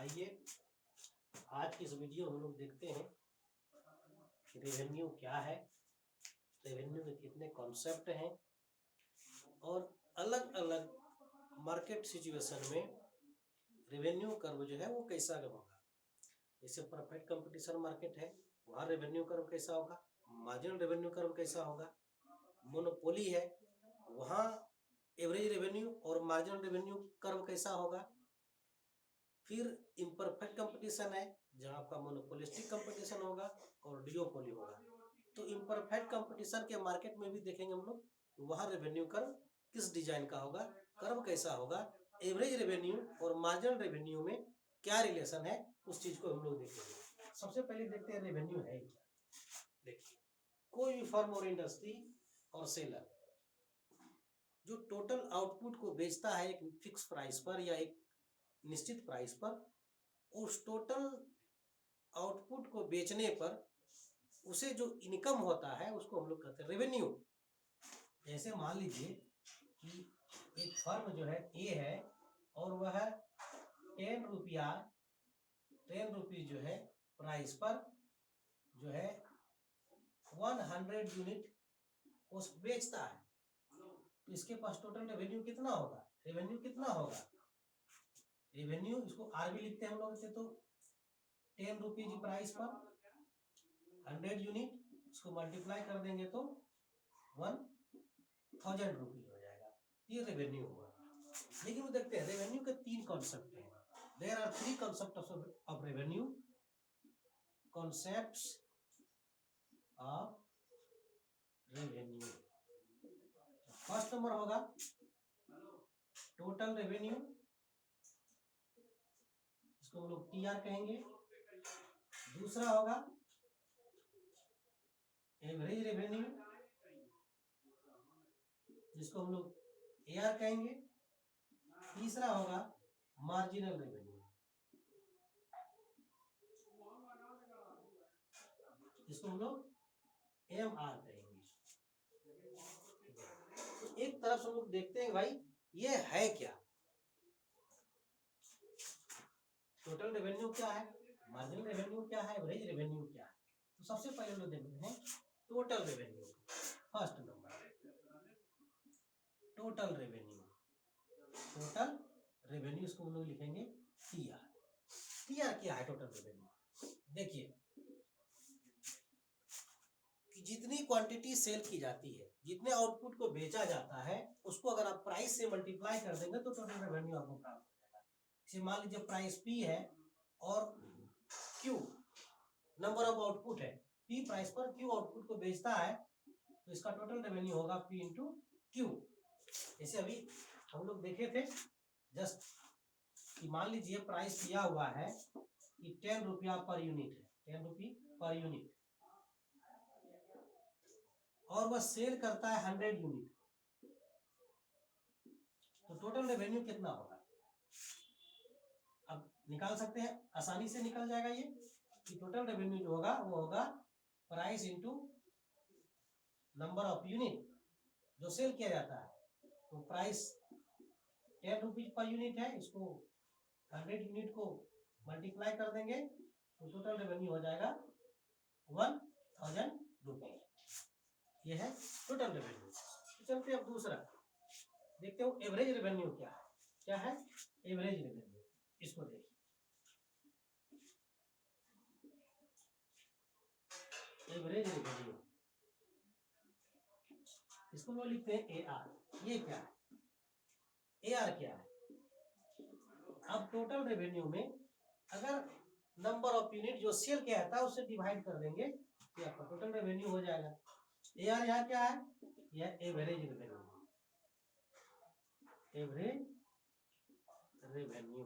आइए आज की इस वीडियो हम लोग देखते हैं कि रेवेन्यू क्या है, रेवेन्यू के कितने कॉन्सेप्ट हैं और अलग अलग मार्केट सिचुएशन में रेवेन्यू कर्व जो है वो कैसा होगा। जैसे परफेक्ट कंपटीशन मार्केट है, वहाँ रेवेन्यू कर्व कैसा होगा, मार्जिनल रेवेन्यू कर्व कैसा होगा। मोनोपोली है, वहाँ एवरेज रेवेन्यू और मार्जिनल रेवेन्यू कर्व कैसा होगा। फिर इम्परफेक्ट कंपटीशन है, जहाँ आपका मोनोपोलिस्टिक कंपटीशन होगा और डिओपोली होगा। तो इम्परफेक्ट कंपटीशन के मार्केट में भी देखेंगे हम लोग, वहाँ रेवेन्यू कर्व किस डिजाइन का होगा, कर्व कैसा होगा, एवरेज रेवेन्यू और मार्जिनल रेवेन्यू में क्या रिलेशन है, उस चीज को हम लोग देखेंगे। सबसे पहले देखते हैं रेवेन्यू है क्या। देखिए, कोई भी फर्म और इंडस्ट्री और सेलर जो टोटल आउटपुट को बेचता है एक फिक्स प्राइस पर या एक निश्चित प्राइस पर, उस टोटल आउटपुट को बेचने पर उसे जो इनकम होता है उसको हम लोग कहते हैं रेवेन्यू। जैसे मान लीजिए कि एक फर्म जो है ए है और वह 10 रुपीज जो है प्राइस पर जो है 100 यूनिट उस बेचता है, तो इसके पास टोटल रेवेन्यू कितना होगा, रेवेन्यू इसको आर भी लिखते हैं हम लोग। तो 10 रुपीज प्राइस पर 100 यूनिट, इसको मल्टीप्लाई कर देंगे तो 1000 रुपीज हो जाएगा, ये रेवेन्यू हुआ। लेकिन वो देखते हैं रेवेन्यू के 3 कॉन्सेप्ट हैं। There are 3 concept of revenue, concepts of revenue. First number होगा टोटल रेवेन्यू, इसको हम लोग टीआर कहेंगे। दूसरा होगा एवरेज रेवेन्यू, जिसको हम लोग एआर कहेंगे। तीसरा होगा मार्जिनल रेवेन्यू, जिसको हम लोग एमआर कहेंगे। तो एक तरफ से हम लोग देखते हैं भाई ये है क्या, टोटल रेवेन्यू क्या है, मार्जिनल रेवेन्यू क्या है, एवरेज रेवेन्यू क्या है। तो सबसे पहले हम लोग देखते हैं total revenue. First number total revenue, इसको हम लोग लिखेंगे टीआर। टीआर क्या है टोटल रेवेन्यू? देखिए कि जितनी क्वांटिटी सेल की जाती है, जितने आउटपुट को बेचा जाता है, उसको अगर आप प्राइस से मल्टीप्लाई कर देंगे तो टोटल रेवेन्यू आपको प्राप्त हो जाएगा। जैसे मान लीजिए प्राइस पी है और क्यू नंबर ऑफ आउटपुट है, पी प्राइस पर क्यू आउटपुट को बेचता है, तो इसका टोटल रेवेन्यू होगा पी इंटू क्यू। जैसे अभी हम लोग देखे थे जस्ट कि मान लीजिए प्राइस दिया हुआ है कि 10 रुपया पर यूनिट है, 10 रुपी पर यूनिट, और वह सेल करता है 100 यूनिट, तो टोटल रेवेन्यू कितना होगा? अब निकाल सकते हैं, आसानी से निकल जाएगा ये कि टोटल रेवेन्यू जो होगा वो होगा price into number of unit जो सेल किया जाता है। तो प्राइस 10 रुपीज पर यूनिट है, इसको 100 यूनिट को मल्टीप्लाई कर देंगे तो टोटल रेवेन्यू हो जाएगा 1000 रुपीज। ये है टोटल रेवेन्यू। तो चलते अब दूसरा देखते हो एवरेज रेवेन्यू क्या है। क्या है एवरेज रेवेन्यू? इसको देखिए, एवरेज रेवेन्यू इसको हम लिखते हैं ए आर। ये क्या है? ए आर क्या है? अब टोटल रेवेन्यू में अगर नंबर ऑफ यूनिट जो सेल किया जाता है उससे डिवाइड कर देंगे तो आपका टोटल रेवेन्यू हो जाएगा। ए आर यहाँ क्या है? यह average revenue, average revenue.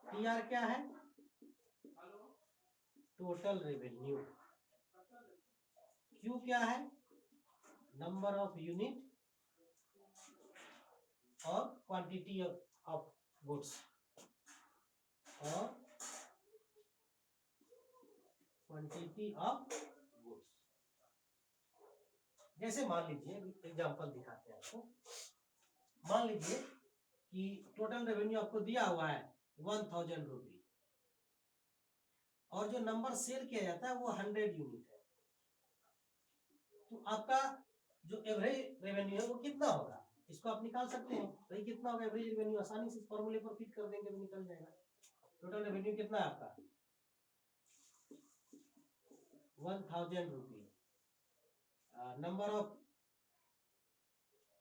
T R क्या है? Total revenue. क्यू क्या है? नंबर ऑफ यूनिट और क्वांटिटी ऑफ गुड्स और क्वांटिटी ऑफ गुड्स। जैसे मान लीजिए एग्जांपल दिखाते हैं आपको। मान लीजिए कि टोटल रेवेन्यू आपको दिया हुआ है 1000 रुपीज, और जो नंबर सेल किया जाता है वो 100 यूनिट है। तो आपका जो एवरेज रेवेन्यू है वो कितना होगा, इसको आप निकाल सकते हैं। भाई कितना होगा एवरेज रेवेन्यू, आसानी से इस फॉर्मूले पर फिट कर देंगे तो निकल जाएगा। टोटल रेवेन्यू कितना है आपका 1000 रुपीज, नंबर ऑफ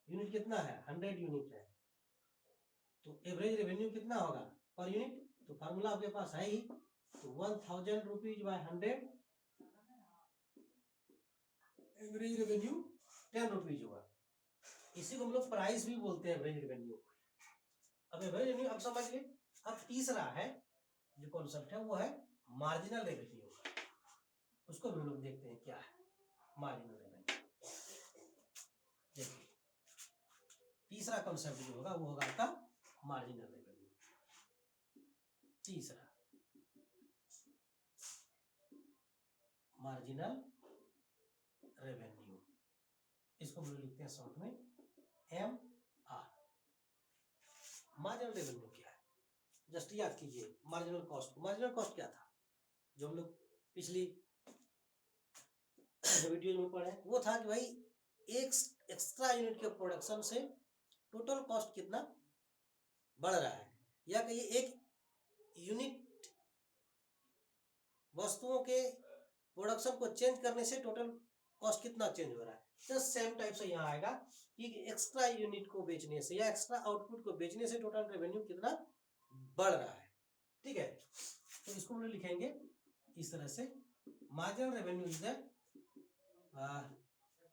यूनिट कितना है 100 यूनिट है, तो एवरेज रेवेन्यू कितना होगा पर यूनिट, तो फार्मूला आपके पास है ही। तो 1000 rupees by 100, average revenue 10 rupees होगा। इसी को हम लोग प्राइस भी बोलते हैं एवरेज रेवेन्यू को। अब एवरेज रेवेन्यू अब समझ गए। अब तीसरा है जो कॉन्सेप्ट है वो है मार्जिनल रेवेन्यू का, उसको भी लोग देखते हैं क्या है मार्जिनल रेवेन्यू। देखिए तीसरा कॉन्सेप्ट जो होगा वो होगा आपका मार्जिनल रेवेन्यू। तीसरा मार्जिनल रेवेन्यू, इसको हम लोग लिखते हैं शॉर्ट में MR। मार्जिनल रेवेन्यू क्या है, जस्ट याद कीजिए मार्जिनल कॉस्ट। मार्जिनल कॉस्ट क्या था जो हम लोग पिछली वीडियो में पढ़े, वो था कि भाई एक एक्स्ट्रा यूनिट के प्रोडक्शन से टोटल कॉस्ट कितना बढ़ रहा है, या कहिए एक यूनिट वस्तुओं के प्रोडक्शन को चेंज करने से टोटल कॉस्ट कितना चेंज हो रहा है। जस्ट सेम टाइप से यहाँ आएगा कि एक्स्ट्रा यूनिट को बेचने से या एक्स्ट्रा आउटपुट को बेचने से टोटल रेवेन्यू कितना बढ़ रहा है। ठीक है, तो इसको हम लोग लिखेंगे इस तरह से, marginal revenue is the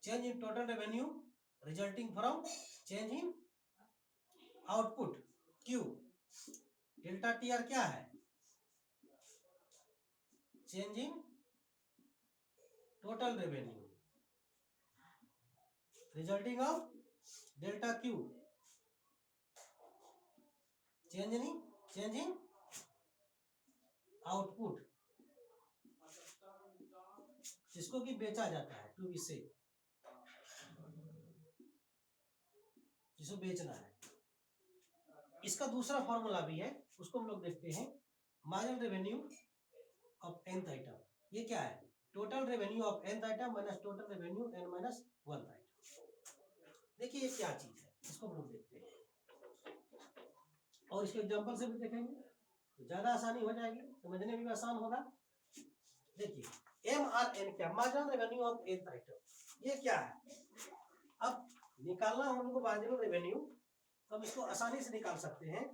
change in total revenue resulting from change in output Q। Delta TR क्या है, change in total revenue resulting of delta Q, change in output, जिसको कि बेचा जाता है, टू बी सेल, जिसको बेचना है। इसका दूसरा फॉर्मूला भी है, उसको हम लोग देखते हैं। Marginal revenue of nth item, ये क्या है, total revenue of nth item minus total revenue n minus 1th item. देखिए ये क्या चीज है, इसको हम लोग देखते हैं और इसके एग्जांपल से भी देखेंगे तो ज्यादा आसानी हो जाएगी, समझने में भी आसान होगा। देखिए MRN क्या, marginal revenue of nth item, ये क्या है। अब निकालना हम लोग को मार्जिनल रेवेन्यू, तो हम इसको आसानी से निकाल सकते हैं।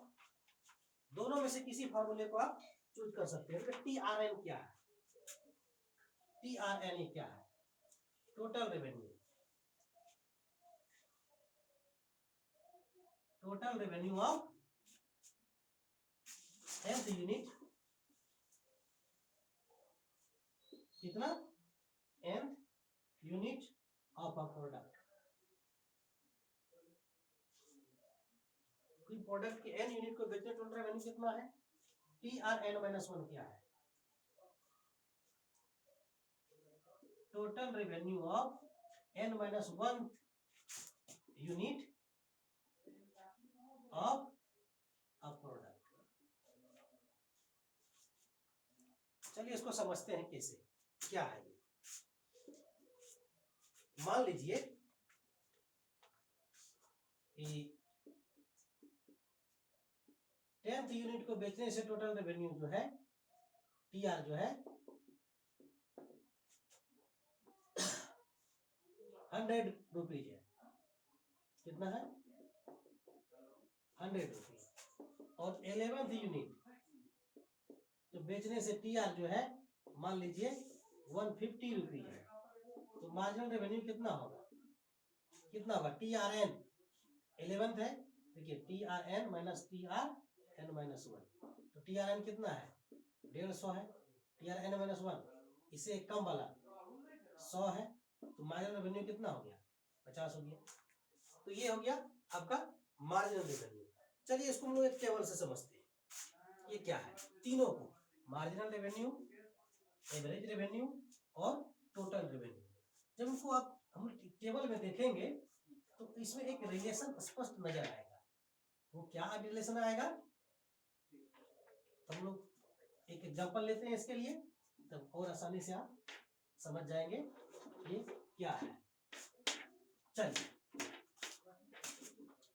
दोनों में से किसी फॉर्मूले को आप चूज कर सकते हैं। TRN क्या है, TRN क्या है, total revenue, total revenue of nth unit, कितना nth unit of a product. कोई प्रोडक्ट के n यूनिट को बेचने टोटल रेवेन्यू कितना है, TRN माइनस 1 क्या है, total revenue of n minus 1 unit of a product. चलिए इसको समझते हैं कैसे, क्या है ये। मान लीजिए कि 10th यूनिट को बेचने से टोटल रेवेन्यू जो है TR जो है 100 रुपीज है, कितना है 100 रुपीज। और 11th यूनिट तो बेचने से TR जो है मान लीजिए 150 रुपीज है, तो मार्जिनल रेवेन्यू कितना होगा, कितना होगा TRN 11th है, देखिए TRN माइनस TRN माइनस 1, तो TRN कितना है 150 है, TRN माइनस 1 इससे एक कम वाला 100 है, तो मार्जिनल रेवेन्यू कितना हो गया 50 हो गया। तो ये हो गया आपका मार्जिनल रेवेन्यू। चलिए इसको हम लोग एक टेबल से समझते हैं, ये क्या है, तीनों को मार्जिनल रेवेन्यू, एवरेज रेवेन्यू और टोटल रेवेन्यू, जब इनको आप हम टेबल में देखेंगे तो इसमें एक रिलेशन स्पष्ट नजर आएगा। वो क्या रिलेशन आएगा, हम लोग एक एग्जांपल लेते हैं इसके लिए। तब और आसानी से आप समझ जाएंगे ये क्या है। चलिए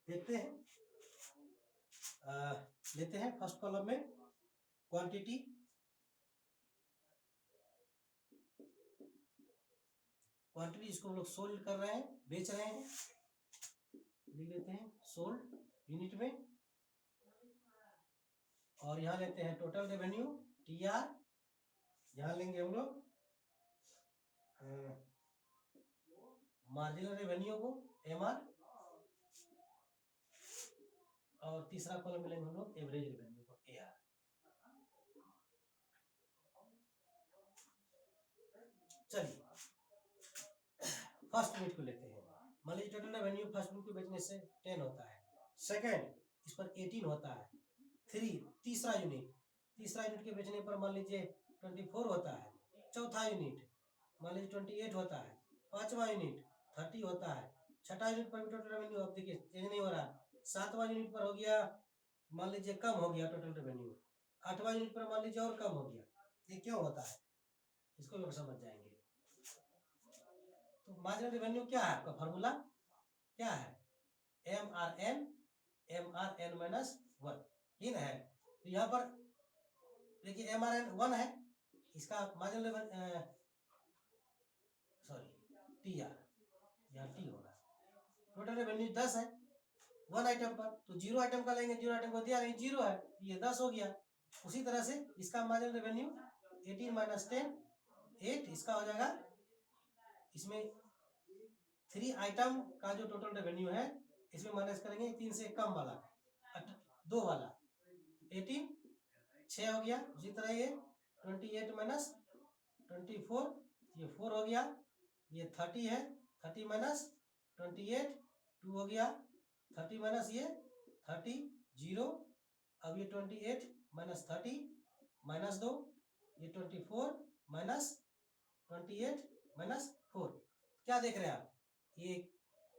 देखते हैं, लेते हैं फर्स्ट कॉलम में क्वांटिटी, क्वांटिटी इसको हम लोग सोल्ड कर रहे हैं, बेच रहे हैं, लिख लेते हैं सोल्ड यूनिट में, और यहाँ लेते हैं टोटल रेवेन्यू TR, यहाँ लेंगे हम लोग मार्जिनल रेवेन्यू को MR, और तीसरा कॉलम में लेंगे हम लोग एवरेज रेवेन्यू को AR। चलिए फर्स्ट यूनिट को लेते हैं। मान लीजिए टोटल रेवेन्यू फर्स्ट यूनिट को बेचने से 10 होता है, सेकंड इस पर 18 होता है, 3 तीसरा यूनिट के बेचने पर मान लीजिए 24 होता है, चौथा यूनिट मान लीजिए 28 होता है, पांचवा यूनिट 30 होता है, छठा यूनिट पर भी टोटल रेवेन्यू अब देखिए चेंज नहीं हो रहा, सातवां यूनिट पर हो गया मान लीजिए कम हो गया टोटल रेवेन्यू, आठवां यूनिट पर मान लीजिए और कम हो गया। ये क्यों होता है इसको भी समझ जाएंगे। तो मार्जिनल रेवेन्यू क्या है, आपका फॉर्मूला क्या है, MRN -1, ठीक है। तो यहाँ पर देखिए MRN 1 है, इसका मार्जिनल रेवेन्यू सॉरी TR, यहाँ T होगा, टोटल रेवेन्यू 10 है 1 आइटम पर, तो 0 आइटम का लेंगे, 0 आइटम को दिया नहीं 0 है, ये 10 हो गया। उसी तरह से इसका मार्जिनल रेवेन्यू 18 - 10 8, इसका हो जाएगा, इसमें 3 आइटम का जो टोटल रेवेन्यू है इसमें माइनस करेंगे 3 से कम वाला 2 वाला 18 6 हो गया। उसी तरह ये 28 - 24 ये 4 हो गया, ये 30 है 30 - 28 2 हो गया, 30 - ये 30 0, अब ये 28 - 30 -2, ये 24 - 28 -4, क्या देख रहे हैं आप, ये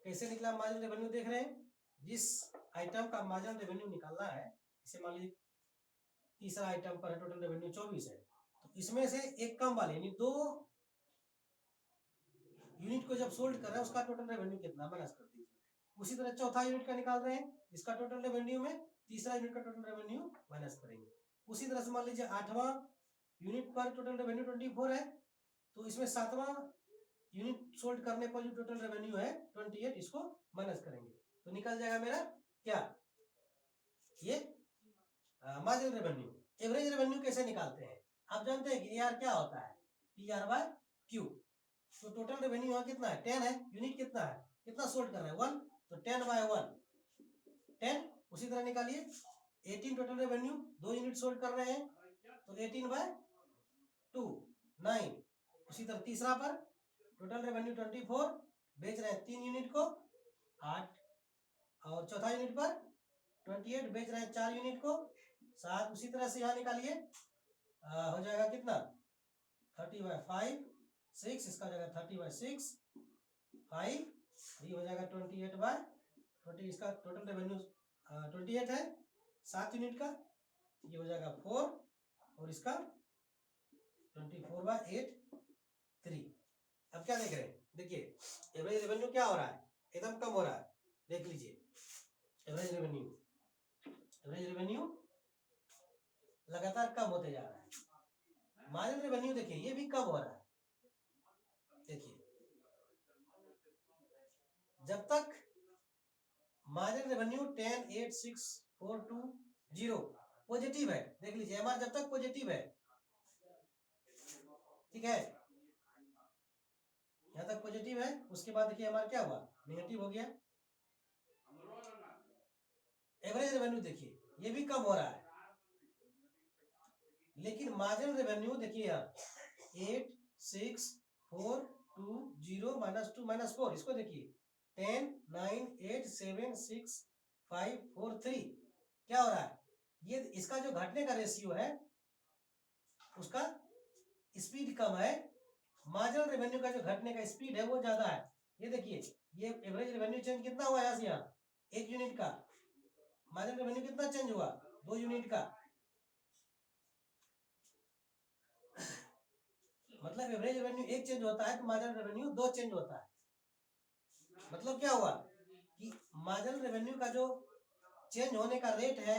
कैसे निकला मार्जिनल रेवेन्यू देख रहे हैं। जिस आइटम का मार्जिनल रेवेन्यू निकालना है, इसे मान लीजिए तीसरा आइटम पर है टोटल रेवेन्यू 24 है, तो इसमें से एक कम वाले यानी 2 यूनिट को जब सोल्ड कर रहे हैं उसका टोटल रेवेन्यू कितना माइनस कर दीजिए। उसी तरह चौथा यूनिट का निकाल रहे हैं, इसका टोटल रेवेन्यू में तीसरा यूनिट का टोटल रेवेन्यू माइनस करेंगे। उसी तरह से मान लीजिए 8वां यूनिट पर टोटल रेवेन्यू 24 है, तो इसमें 7वां यूनिट सोल्ड करने पर जो टोटल रेवेन्यू है 28, इसको माइनस करेंगे, तो निकल जाएगा मेरा क्या, ये मार्जिनल रेवेन्यू। एवरेज रेवेन्यू कैसे निकालते हैं, आप जानते हैं कि AR क्या होता है, PR/Q। तो टोटल रेवेन्यू यहाँ कितना है 10 है, यूनिट कितना है, कितना सोल्ड कर रहे हैं 1, तो 10/1 10। उसी तरह निकालिए 18 टोटल रेवेन्यू, 2 यूनिट सोल्ड कर रहे हैं तो 18/2 9। उसी तरह तीसरा पर टोटल रेवेन्यू 24, बेच रहे हैं 3 यूनिट को 8, और चौथा यूनिट पर 28, बेच रहे हैं 4 यूनिट को 7। उसी तरह से यहाँ निकालिए हो जाएगा कितना 30/5 6, इसका हो जाएगा 30/6 5, ये हो जाएगा 28/20, इसका टोटल रेवेन्यू 28 है 7 यूनिट का, ये हो जाएगा 4, और इसका 24/8 3। अब क्या देख रहे हैं, देखिए एवरेज रेवेन्यू क्या हो रहा है, एकदम कम हो रहा है, देख लीजिए एवरेज रेवेन्यू लगातार कम होते जा रहा है। मार्जिनल रेवेन्यू देखिए ये भी कम हो रहा है, देखिए जब तक मार्जिनल रेवेन्यू 10 8 6 4 2 0 पॉजिटिव है, देख लीजिए MR जब तक पॉजिटिव है, ठीक है, यहां तक पॉजिटिव है, उसके बाद देखिए MR क्या हुआ, नेगेटिव हो गया। एवरेज रेवेन्यू देखिए ये भी कम हो रहा है, लेकिन मार्जिनल रेवेन्यू देखिए यहाँ 8 6 4 2 0 -2 -4, इसको देखिए 10 9 8 7 6 5 4 3, क्या हो रहा है, ये इसका जो घटने का रेशियो है उसका स्पीड कम है, मार्जिनल रेवेन्यू का जो घटने का स्पीड है वो ज्यादा है। ये देखिए ये एवरेज रेवेन्यू चेंज कितना हुआ यहाँ से यहाँ 1 यूनिट का, मार्जिनल रेवेन्यू कितना चेंज हुआ 2 यूनिट का। मतलब एवरेज रेवेन्यू एक चेंज होता है तो मार्जिनल रेवेन्यू दो चेंज होता है। मतलब क्या हुआ कि मार्जिनल रेवेन्यू का जो चेंज होने का रेट है,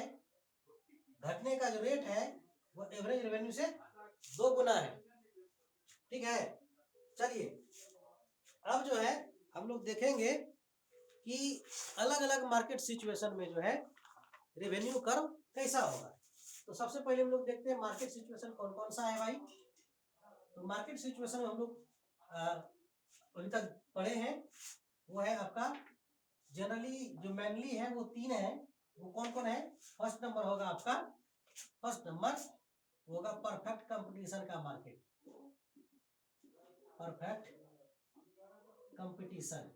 घटने का जो रेट है, वो एवरेज रेवेन्यू से 2 गुना है। ठीक है, चलिए अब जो है हम लोग देखेंगे कि अलग अलग मार्केट सिचुएशन में जो है रेवेन्यू कर्व कैसा होगा। तो सबसे पहले हम लोग देखते हैं मार्केट सिचुएशन कौन कौन सा है भाई। तो मार्केट सिचुएशन में हम लोग अभी तक पढ़े हैं, वो है आपका जनरली जो मेनली है वो 3 है। वो कौन कौन है? फर्स्ट नंबर होगा आपका, फर्स्ट नंबर होगा परफेक्ट कंपटीशन का मार्केट, परफेक्ट कंपटीशन।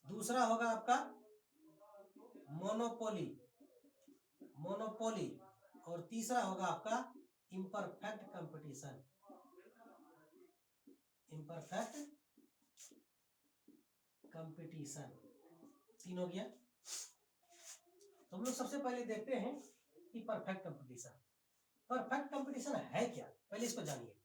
दूसरा होगा आपका मोनोपोली, मोनोपोली। और तीसरा होगा आपका इम्परफेक्ट कंपटीशन, इम्परफेक्ट कंपटीशन। 3 हो गया। तो हम लोग सबसे पहले देखते हैं कि परफेक्ट कंपटीशन। परफेक्ट कंपटीशन है क्या, पहले इसको जानिए।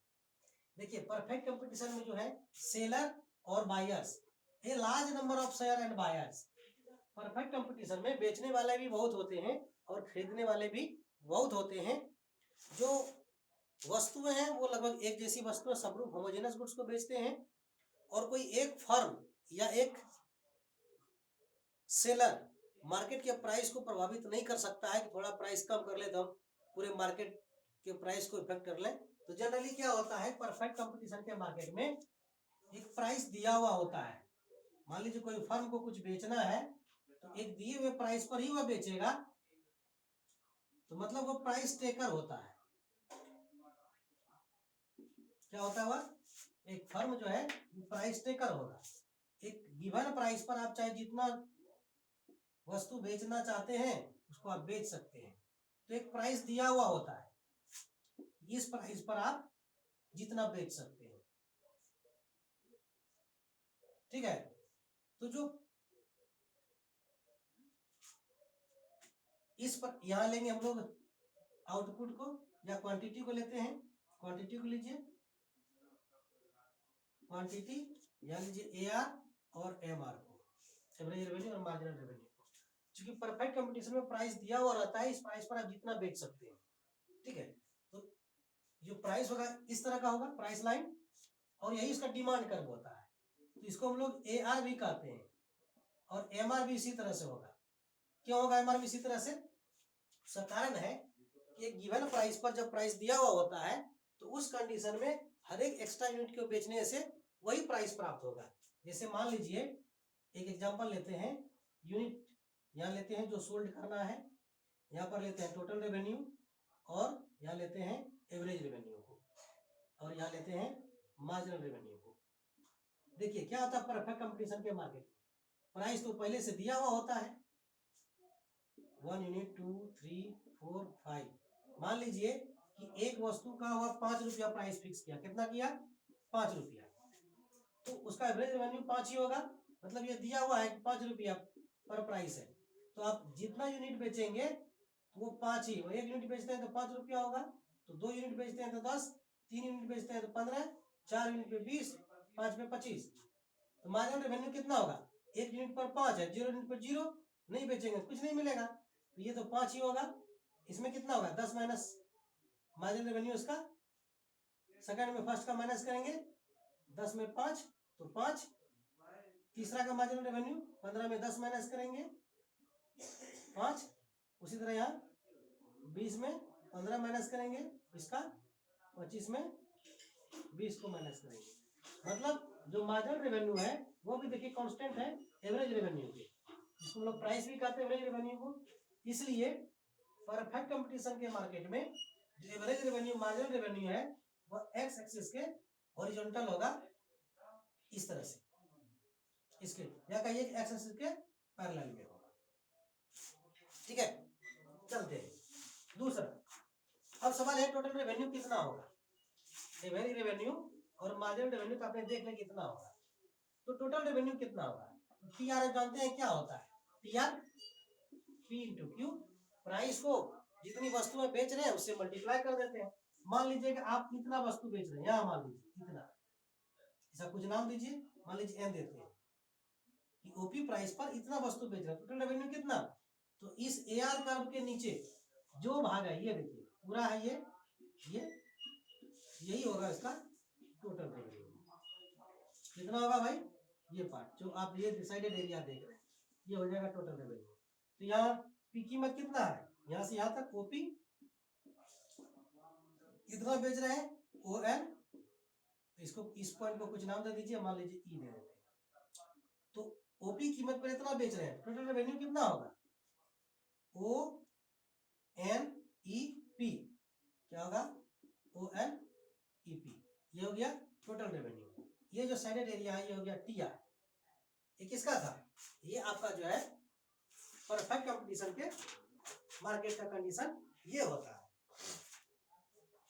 देखिए परफेक्ट कंपटीशन में जो है सेलर और buyers, a large number of seller and buyers. Perfect competition में बेचने वाले भी बहुत होते हैं और खरीदने वाले भी बहुत होते हैं। जो वस्तुएं हैं वो लगभग एक जैसी वस्तुएं, सब लोग होमोजेनस गुड्स को बेचते हैं। और कोई एक फर्म या एक सेलर मार्केट के प्राइस को प्रभावित नहीं कर सकता है कि थोड़ा प्राइस कम कर ले तो हम पूरे मार्केट के प्राइस को इफेक्ट कर लें। तो जनरली क्या होता है, परफेक्ट कंपटीशन के मार्केट में एक प्राइस दिया हुआ होता है। मान लीजिए कोई फर्म को कुछ बेचना है तो एक दिए हुए प्राइस पर ही वह बेचेगा, तो मतलब वो प्राइस टेकर होता है। क्या होता है वह? एक फर्म जो है प्राइस टेकर होगा। एक गिवन प्राइस पर आप चाहे जितना वस्तु बेचना चाहते हैं उसको आप बेच सकते हैं। तो एक प्राइस दिया हुआ होता है, इस प्राइस पर आप जितना बेच सकते हैं। ठीक है, तो जो इस पर यहां लेंगे हम लोग आउटपुट को या क्वांटिटी को लेते हैं। क्वांटिटी को लीजिए, क्वांटिटी या लीजिए AR और MR को, एवरेज रेवेन्यू और मार्जिनल रेवेन्यू को। क्योंकि परफेक्ट कंपटीशन में प्राइस दिया हुआ रहता है, इस प्राइस पर आप जितना बेच सकते हैं। ठीक है, तो जो प्राइस होगा इस तरह का होगा, प्राइस लाइन, और यही इसका डिमांड कर्व होता है। तो इसको हम लोग AR भी कहते हैं और MR भी इसी तरह से होगा। क्यों होगा MR भी इसी तरह से? उसका कारण है कि एक गिवन प्राइस पर जब प्राइस दिया हुआ होता है तो उस कंडीशन में हर एक एक्स्ट्रा यूनिट को बेचने से वही प्राइस प्राप्त होगा। जैसे मान लीजिए एक एग्जांपल लेते हैं, यूनिट यहाँ लेते हैं जो सोल्ड करना है, यहाँ पर लेते हैं टोटल रेवेन्यू, और यहाँ लेते हैं एवरेज रेवेन्यू को, और यहाँ लेते हैं मार्जिनल रेवेन्यू को। देखिए क्या होता है परफेक्ट कंपटीशन के मार्केट में, प्राइस तो पहले से दिया हुआ होता है, 1 यूनिट 2 3 4 5। मान लीजिए कि एक वस्तु का हुआ 5 रुपया प्राइस फिक्स किया, कितना किया? 5 रुपया। तो उसका एवरेज रेवेन्यू 5 ही होगा, मतलब ये दिया हुआ है कि 5 रुपया पर प्राइस है। तो आप जितना यूनिट बेचेंगे वो 5 ही, एक यूनिट बेचते हैं तो 5 रुपया होगा, तो 2 यूनिट बेचते हैं तो 10, 3 यूनिट बेचते हैं तो 15, 4 यूनिट पे 20, 5 पे 25। तो मार्जिनल रेवेन्यू कितना होगा? 1 यूनिट पर 5 है, 0 यूनिट पर 0, नहीं बेचेंगे कुछ नहीं मिलेगा, तो ये तो 5 ही होगा। इसमें कितना होगा? 10 माइनस मार्जिनल रेवेन्यू इसका, सेकंड में फर्स्ट का माइनस करेंगे, 10 में 5 तो 5, तीसरा का मार्जिनल रेवेन्यू 15 में 10 माइनस करेंगे 5, उसी तरह यहाँ 20 में 15 माइनस करेंगे इसका, 25 में 20 को माइनस करेंगे। मतलब जो मार्जिनल रेवेन्यू है वो भी देखिए कांस्टेंट है एवरेज रेवेन्यू के, जिसको हम लोग प्राइस भी कहते हैं एवरेज रेवेन्यू को। इसलिए परफेक्ट कंपटीशन के मार्केट में जो एवरेज रेवेन्यू मार्जिनल रेवेन्यू है वो एक्स एक्सिस के हॉरिजॉन्टल होगा, इस तरह से, इसके या कहिए एक्स एक्सिस के पैरेलल में होगा। ठीक है, चलते हैं दूसरा। अब सवाल है टोटल रेवेन्यू कितना होगा? एवरेज रेवेन्यू और मार्जिनल रेवेन्यू तो आपने देख लिया कितना होगा, तो टोटल रेवेन्यू कितना होगा? TR जानते हैं क्या होता है? TR P into Q, price को जितनी वस्तुएं बेच रहे हैं उससे मल्टीप्लाई कर देते हैं। मान लीजिए कि आप इतना वस्तु बेच रहे हैं, यहाँ मान लीजिए इतना, ऐसा कुछ नाम दीजिए, मान लीजिए एन देते हैं कि ओपी प्राइस पर इतना वस्तु बेच रहे हैं, टोटल रेवेन्यू कितना। तो इस एआर कर्व के नीचे जो भाग है ये देखिए पूरा है, ये यही होगा इसका टोटल रेवेन्यू। कितना होगा भाई, ये पार्ट जो आप ये डिसाइडेड एरिया देख रहे हैं ये हो जाएगा टोटल रेवेन्यू। तो यहाँ पी कीमत कितना है, यहाँ से यहाँ तक ओपी कितना बेच रहे हैं, ओ एन, इसको इस पॉइंट को कुछ नाम दे दीजिए, मान लीजिए ई दे देते हैं। तो ओपी कीमत पर इतना बेच रहे हैं, टोटल रेवेन्यू कितना होगा, ओ एन ई पी, क्या होगा, ओ एन ई पी, ये हो गया टोटल रेवेन्यू। ये जो साइडेड एरिया है ये हो गया टी आर। ये किसका था, ये आपका जो है परफेक्ट कंपटीशन के मार्केट का कंडीशन ये होता है।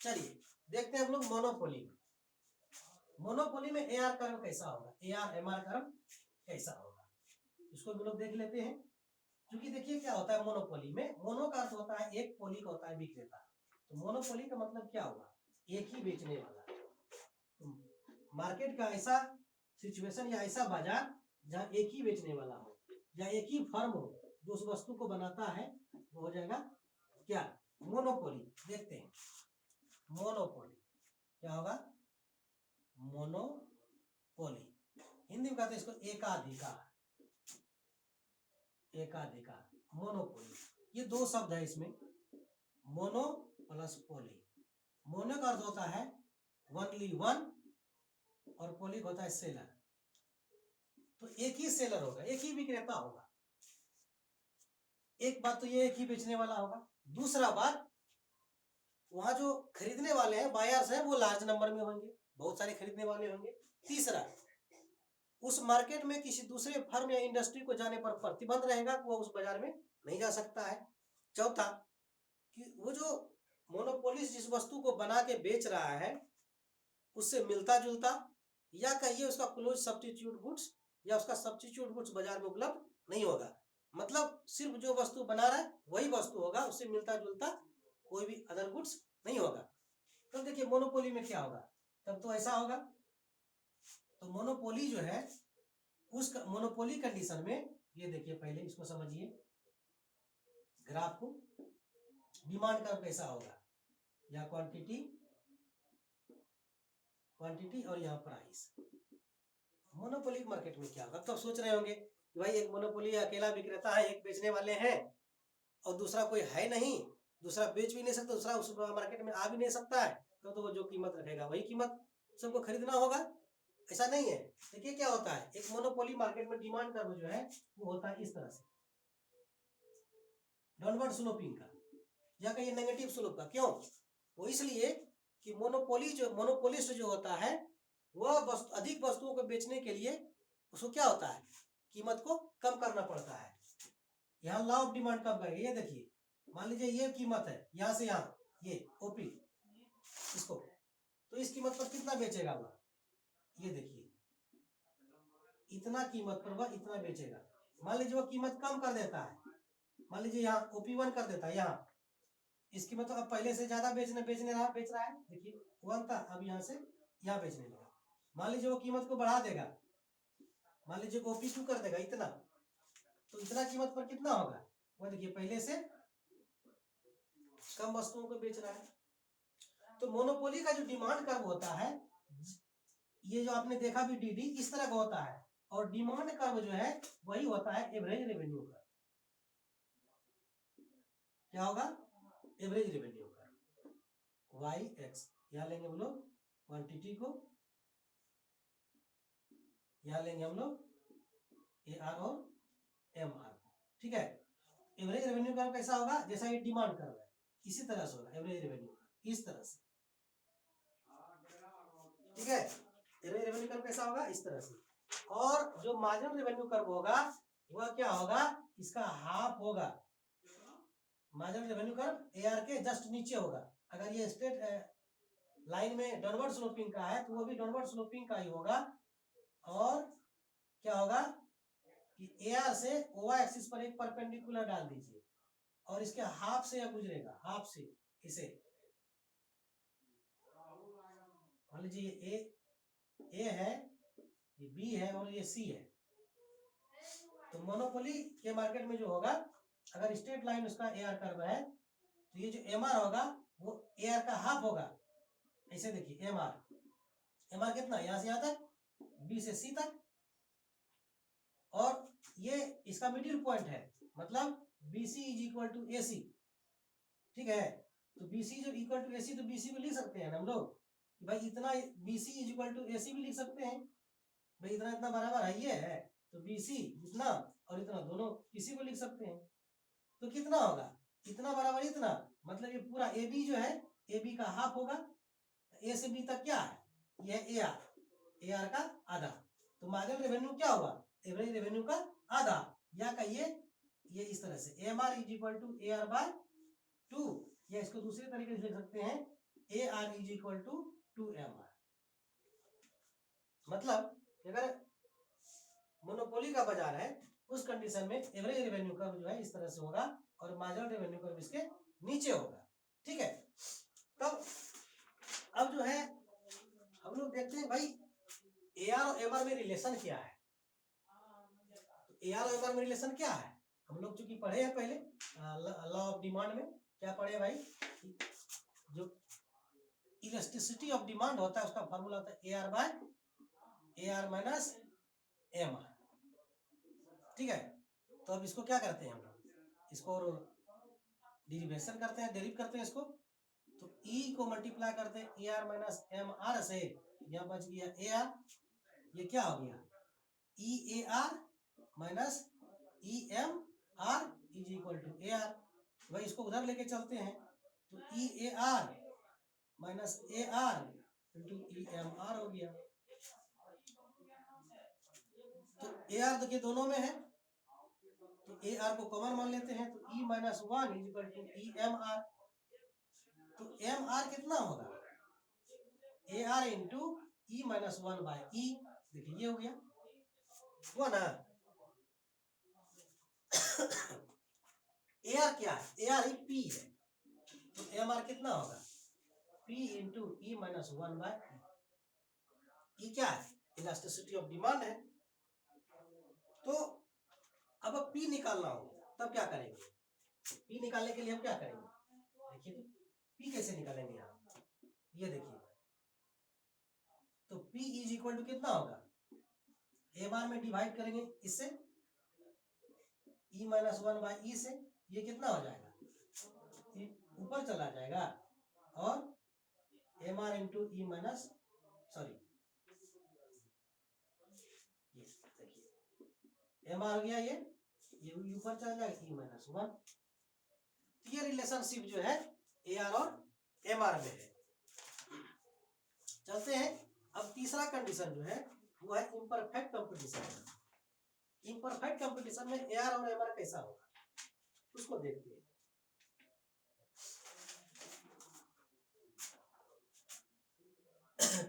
चलिए देखते हैं हम लोग मोनोपोली में। मोनोपोली में एआर कर्व कैसा होगा, एआर एमआर कर्व कैसा होगा, इसको हम लोग देख लेते हैं। क्योंकि देखिए क्या होता है मोनोपोली में, मोनो का अर्थ होता है एक, पोली का होता है विक्रेता। तो मोनोपोली का मतलब क्या होगा, एक ही बेचने वाला। तो मार्केट का ऐसा सिचुएशन या ऐसा बाजार जहां एक ही बेचने वाला हो या एक ही फर्म हो जो उस वस्तु को बनाता है, वो हो जाएगा क्या, मोनोपोली। देखते हैं मोनोपोली क्या होगा, मोनोपोली हिंदी में कहते हैं इसको एकाधिकार, एकाधिकार मोनोपोली। ये दो शब्द है इसमें, मोनो प्लस पोली। मोनो का अर्थ होता है ओनली वन और पोली होता है सेलर। तो एक ही सेलर होगा, एक ही विक्रेता होगा। एक बात तो ये एक ही बेचने वाला होगा। दूसरा बात, वहां जो खरीदने वाले हैं बायर्स हैं वो लार्ज नंबर में होंगे, बहुत सारे खरीदने वाले होंगे। तीसरा, उस मार्केट में किसी दूसरे फर्म या इंडस्ट्री को जाने पर प्रतिबंध रहेगा कि वो उस बाजार में नहीं जा सकता है। चौथा, कि वो जो मोनोपोलिस्ट जिस वस्तु को बना के बेच रहा है उससे मिलता जुलता या कहिए उसका क्लोज सब्स्टिट्यूट गुड्स या उसका सब्स्टिट्यूट गुड्स बाजार में उपलब्ध नहीं होगा। मतलब सिर्फ जो वस्तु बना रहा है वही वस्तु होगा, उससे मिलता जुलता कोई भी अदर गुड्स नहीं होगा। तो देखिए मोनोपोली में क्या होगा, तब तो ऐसा होगा। तो मोनोपोली जो है उस मोनोपोली कंडीशन में, ये देखिए पहले इसको समझिए ग्राफ को, डिमांड कर्व कैसा होगा, या क्वांटिटी और यहाँ प्राइस। मोनोपोली मार्केट में क्या होगा, तो आप सोच रहे होंगे कि भाई एक मोनोपोली अकेला विक्रेता है, एक बेचने वाले हैं और दूसरा कोई है नहीं, दूसरा बेच भी नहीं सकता, दूसरा उस मार्केट में आ भी नहीं सकता है, तो वो जो कीमत रखेगा वही कीमत सबको खरीदना होगा। ऐसा नहीं है। देखिए क्या होता है, एक मोनोपोली मार्केट में डिमांड कर्व जो है वो होता है इस तरह से, डाउनवर्ड स्लोपिंग का या कहिए नेगेटिव स्लोप का। क्यों, वो इसलिए कि मोनोपोलिस्ट जो होता है वह अधिक वस्तुओं को बेचने के लिए उसको क्या होता है, कीमत को कम करना पड़ता है। यहाँ लॉ ऑफ डिमांड कम करेगा। ये देखिए मान लीजिए ये कीमत है यहाँ से यहाँ, ये ओपी इसको, तो इस कीमत पर कितना बेचेगा वह, ये देखिए इतना कीमत पर वह इतना बेचेगा। मान लीजिए वो कीमत कम कर देता है, मान लीजिए यहाँ OP1 कर देता है, यहाँ इस कीमत तो अब पहले से ज्यादा बेच रहा है, देखिए 1 था अब यहाँ से यहाँ बेचने लगा। मान लीजिए वो कीमत को बढ़ा देगा, मान लीजिए OP2 कर देगा इतना, तो इतना कीमत पर कितना होगा, वो देखिए पहले से कम वस्तुओं को बेच रहा है। तो मोनोपोली का जो डिमांड कर्व होता है, ये जो आपने देखा भी DD इस तरह का होता है, और डिमांड कर्व जो है वही होता है एवरेज रेवेन्यू का। क्या होगा, एवरेज रेवेन्यू का YX। यहां लेंगे हम लोग क्वांटिटी को, यहां लेंगे हम लोग AR और MR को, ठीक है। एवरेज रेवेन्यू कर्व कैसा होगा, जैसा ये डिमांड कर्व है इसी तरह से होगा एवरेज रेवेन्यू इस तरह से, ठीक है। एवरेज रेवेन्यू कर्व कैसा होगा, इस तरह से। और जो मार्जिनल रेवेन्यू कर्व होगा वह क्या होगा, इसका हाफ होगा। मार्जिनल रेवेन्यू कर्व AR के जस्ट नीचे होगा। अगर ये स्ट्रेट लाइन में डाउनवर्ड स्लोपिंग का है तो वो भी डाउनवर्ड स्लोपिंग का ही होगा। और क्या होगा कि AR से OY एक्सिस पर एक परपेंडिकुलर डाल दीजिए और इसके हाफ से यह गुजरेगा, हाफ से इसे, मान लीजिए ये ए है, ये बी है और ये सी है। तो मोनोपोली के मार्केट में जो होगा, अगर स्ट्रेट लाइन उसका ए आर कर्व है तो ये जो एम आर होगा वो ए आर का हाफ होगा। ऐसे देखिए एम आर कितना, यहां से यहां तक, बी से सी तक, और ये इसका मिडिल पॉइंट है, मतलब B C is equal to A C. ठीक है, तो बी सी जब इक्वल टू ए सी तो बी सी को लिख सकते हैं हम लोग कि भाई इतना, B C is equal to A C भी लिख सकते हैं, भाई इतना इतना बराबर है, ये है तो बी सी इतना और इतना दोनों किसी को लिख सकते हैं। तो कितना होगा, इतना बराबर इतना, मतलब ये पूरा ए बी जो है, ए बी का हाफ होगा। ए से बी तक क्या है, ये है ए आर का आधा। तो मार्जिनल रेवेन्यू क्या होगा, एवरेज रेवेन्यू का आधा, या कहिए ये इस तरह से M R is equal to A R by 2, या इसको दूसरे तरीके से लिख सकते हैं A R is equal to 2mr। मतलब अगर मोनोपोली का बाजार है उस कंडीशन में एवरेज रेवेन्यू कर्व जो है इस तरह से होगा और मार्जिनल रेवेन्यू कर्व इसके नीचे होगा। ठीक है, तब अब जो है हम लोग देखते हैं भाई ए आर और एम आर में रिलेशन क्या है। तो ए आर और एम आर में रिलेशन क्या है, हम लोग चूंकि पढ़े हैं पहले लॉ ऑफ डिमांड में, क्या पढ़े भाई, जो इलास्टिसिटी ऑफ डिमांड होता है उसका फॉर्मूला होता है A R by A R minus M R. ठीक है, तो अब इसको क्या करते हैं हम लोग, इसको डिरिवेशन करते हैं, डेरिव करते हैं इसको। तो E को मल्टीप्लाई करते हैं A R minus M R से, यहाँ बच गया ए आर, ये क्या हो गया E A R minus E M R is equal to A R. भाई इसको उधर लेके चलते हैं, तो E A R minus A R into E M R हो गया। तो ए आर देखिए दोनों में है, तो ए आर को कॉमन मान लेते हैं, तो E minus one is equal to E M R. तो एम आर कितना होगा, A R into E minus one by E, देखिए ये हो गया हुआ ना। ए आर क्या है, ए आर ही पी है, तो एम आर कितना होगा P into E minus one by E. क्या है, इलास्टिसिटी ऑफ डिमांड है। तो अब पी निकालना हो तब क्या करेंगे, पी निकालने के लिए हम क्या करेंगे, देखिए तो पी कैसे निकालेंगे आप, ये देखिए, तो P इज इक्वल टू कितना होगा, एम आर में डिवाइड करेंगे इससे, E minus one by E से, ये कितना हो जाएगा, ऊपर चला जाएगा, और M R into E minus, sorry ये देखिए एम आर हो गया, ये ऊपर चला जाएगा ई माइनस वन। ये रिलेशनशिप जो है ए आर और एम आर में है। चलते हैं, अब तीसरा कंडीशन जो है वो है इम्परफेक्ट कंपटीशन। इम्परफेक्ट कंपटीशन में ए आर और एम आर कैसा होगा उसको देखते हैं।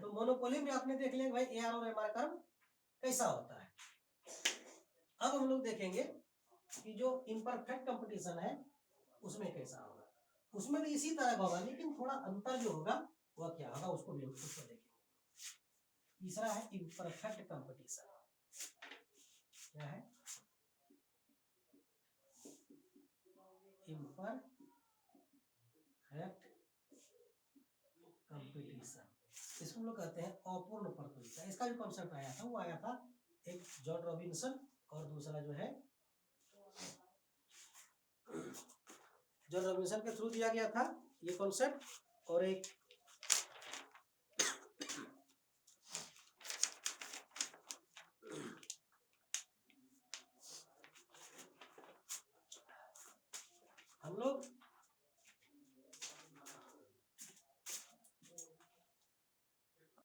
तो मोनोपोली में आपने देख लिया भाई ए आर और एम आर कर्व कैसा होता है। अब हम लोग देखेंगे कि जो इम्परफेक्ट कंपटीशन है उसमें कैसा होगा। उसमें भी इसी तरह का होगा, लेकिन थोड़ा अंतर जो होगा वह क्या होगा उसको भी उसको देखेंगे। तीसरा है इम्परफेक्ट कंपटीशन। क्या है, इम्परफेक्ट कंपटीशन, इसको हम लोग कहते हैं अपूर्ण प्रतियोगिता। इसका जो कॉन्सेप्ट आया था वो आया था एक जॉन रॉबिन्सन और दूसरा जो है जॉन रॉबिन्सन के थ्रू दिया गया था ये कॉन्सेप्ट, और एक